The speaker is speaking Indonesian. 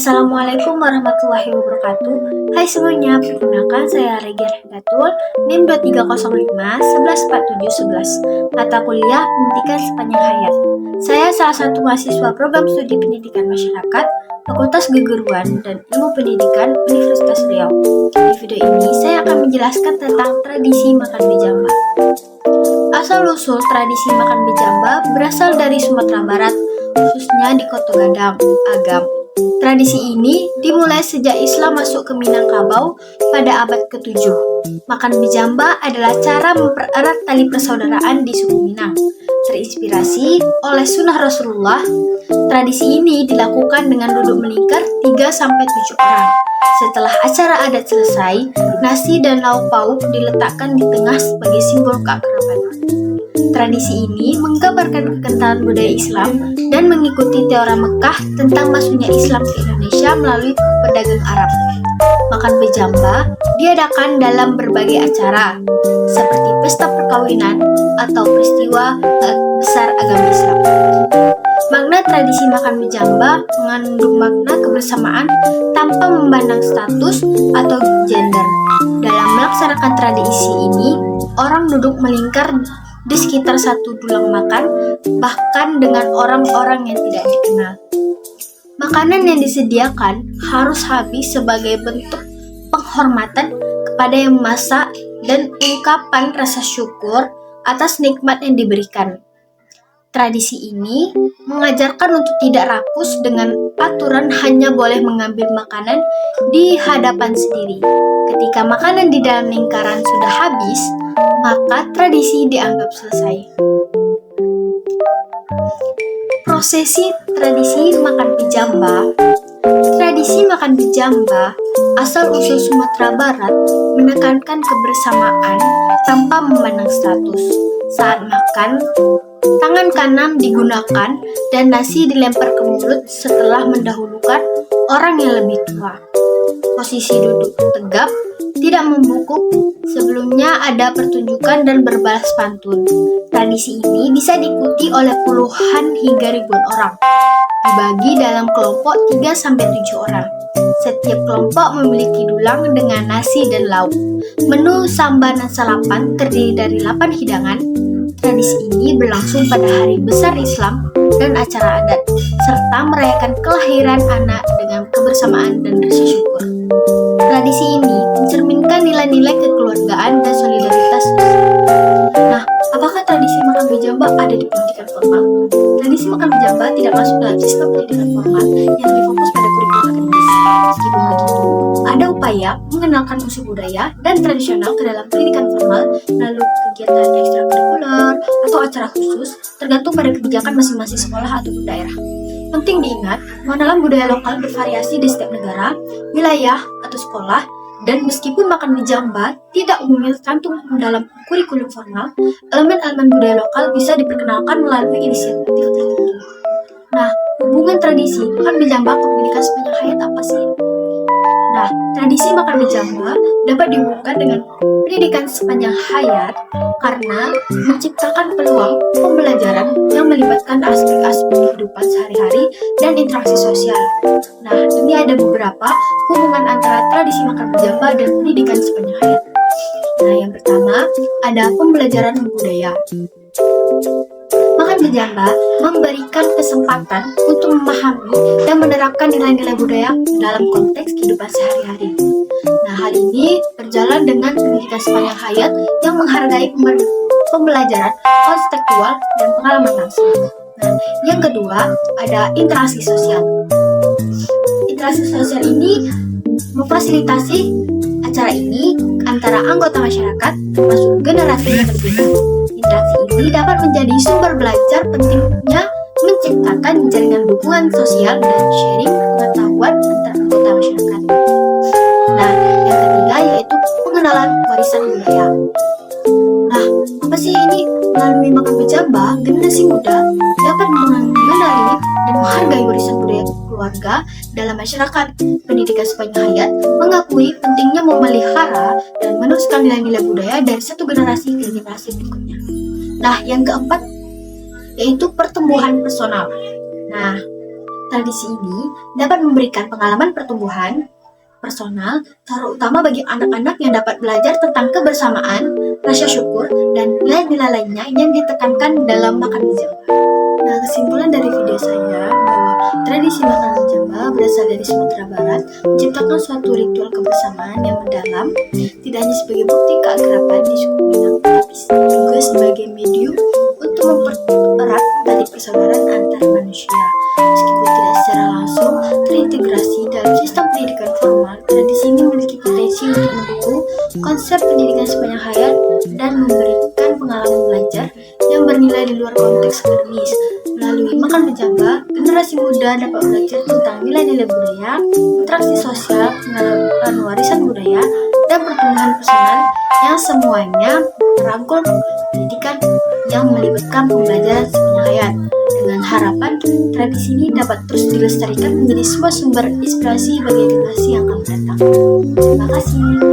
Assalamualaikum warahmatullahi wabarakatuh. Hai semuanya, perkenalkan saya Regia Hendatul, NIM 2305 114711, mata kuliah Pendidikan Sepanjang Hayat. Saya salah satu mahasiswa program studi pendidikan masyarakat, Fakultas Keguruan dan Ilmu Pendidikan Universitas Riau. Di video ini saya akan menjelaskan tentang tradisi makan bejamba. Asal-usul tradisi makan bejamba berasal dari Sumatera Barat, khususnya di Kota Gadang, Agam. Tradisi ini dimulai sejak Islam masuk ke Minangkabau pada abad ke-7. Makan bejamba adalah cara mempererat tali persaudaraan di suku Minang. Terinspirasi oleh sunnah Rasulullah, tradisi ini dilakukan dengan duduk melingkar 3-7 orang. Setelah acara adat selesai, nasi dan lauk pauk diletakkan di tengah sebagai simbol keakraban. Tradisi ini menggambarkan kekentalan budaya Islam dan mengikuti teori Mekah tentang masuknya Islam ke Indonesia melalui pedagang Arab. Makan bejamba diadakan dalam berbagai acara, seperti pesta perkawinan atau peristiwa besar agama Islam. Makna tradisi makan bejamba mengandung makna kebersamaan tanpa memandang status atau gender. Dalam melaksanakan tradisi ini, orang duduk melingkar di sekitar satu dulang makan, bahkan dengan orang-orang yang tidak dikenal. Makanan yang disediakan harus habis sebagai bentuk penghormatan kepada yang memasak dan ungkapan rasa syukur atas nikmat yang diberikan. Tradisi ini mengajarkan untuk tidak rakus dengan aturan hanya boleh mengambil makanan di hadapan sendiri. Ketika makanan di dalam lingkaran sudah habis, maka tradisi dianggap selesai. Prosesi tradisi makan bejamba. Tradisi makan bejamba asal-usul Sumatera Barat menekankan kebersamaan tanpa memandang status. Saat makan, tangan kanan digunakan dan nasi dilempar ke mulut setelah mendahulukan orang yang lebih tua. Posisi duduk tegap, tidak membungkuk. Sebelumnya ada pertunjukan dan berbalas pantun. Tradisi ini bisa diikuti oleh puluhan hingga ribuan orang. Dibagi dalam kelompok 3-7 orang. Setiap kelompok memiliki dulang dengan nasi dan lauk. Menu samba dan salapan terdiri dari 8 hidangan. Tradisi ini berlangsung pada hari besar Islam dan acara adat, serta merayakan kelahiran anak dengan kebersamaan dan rasa syukur. Tradisi ini mencerminkan nilai-nilai kekeluargaan dan solidaritas. Nah, apakah tradisi makan bejamba ada di pendidikan formal? Tradisi makan bejamba tidak masuk dalam sistem pendidikan formal yang lebih fokus pada kurikulum akademis. Meskipun begitu, ada upaya mengenalkan unsur budaya dan tradisional ke dalam pendidikan formal melalui kegiatan ekstrakurikuler atau acara khusus, tergantung pada kebijakan masing-masing sekolah ataupun daerah. Penting diingat, mengenal budaya lokal bervariasi di setiap negara, wilayah, atau sekolah, dan meskipun makan bejamba tidak umumnya tercantum dalam kurikulum formal, elemen-elemen budaya lokal bisa diperkenalkan melalui inisiatif tertentu. Nah, hubungan tradisi makan bejamba ke pendidikan sepanjang hayat apa sih? Nah, tradisi makan bejamba dapat dihubungkan dengan pendidikan sepanjang hayat karena menciptakan peluang pembelajaran yang melibatkan aspek-aspek kehidupan sehari-hari dan interaksi sosial. Nah, ini ada beberapa hubungan antara tradisi makan bejamba dan pendidikan sepanjang hayat. Nah, yang pertama ada pembelajaran budaya. Makan bejamba memberikan kesempatan untuk memahami dan menerapkan nilai-nilai budaya dalam konteks kehidupan sehari-hari. Nah, hal ini berjalan dengan pendidikan sepanjang hayat yang menghargai pembelajaran kontekstual dan pengalaman langsung. Nah, yang kedua ada interaksi sosial. Interaksi sosial ini memfasilitasi acara ini antara anggota masyarakat termasuk generasi yang berbeda. Interaksi ini dapat menjadi sumber belajar pentingnya menciptakan jaringan dukungan sosial dan sharing pengetahuan antar anggota masyarakat. Nah, yang ketiga yaitu pengenalan warisan budaya. Nah, apa sih ini? Melalui makan bejamba, generasi muda dapat mengenali dan menghargai warisan budaya keluarga dalam masyarakat. Pendidikan sepanjang hayat mengakui pentingnya memelihara dan meneruskan nilai-nilai budaya dari satu generasi ke generasi berikutnya. Nah, yang keempat yaitu pertumbuhan personal. Nah, Tradisi ini dapat memberikan pengalaman pertumbuhan personal, terutama bagi anak-anak yang dapat belajar tentang kebersamaan, rasa syukur, dan nilai-nilai lainnya yang ditekankan dalam makan bijamba. Nah, kesimpulan dari video saya bahwa tradisi makan bijamba berasal dari Sumatera Barat, menciptakan suatu ritual kebersamaan yang mendalam, tidak hanya sebagai bukti keakraban di suku Minang, tapi juga sebagai medium untuk mempererat tali persaudaraan antar manusia. Meskipun tidak secara langsung terintegrasi dalam sistem pendidikan formal, tradisi ini memiliki potensi untuk mendukung konsep pendidikan sepanjang hayat dan memberikan pengalaman belajar yang bernilai di luar konteks akademis. Melalui makan bijamba, generasi muda dapat belajar tentang nilai-nilai budaya, interaksi sosial, pengenalan warisan budaya, dan pertumbuhan personal yang semuanya merangkul pendidikan yang melibatkan pembelajaran sepanjang hayat. Dengan harapan tradisi ini dapat terus dilestarikan menjadi sebuah sumber inspirasi bagi generasi yang akan datang. Terima kasih.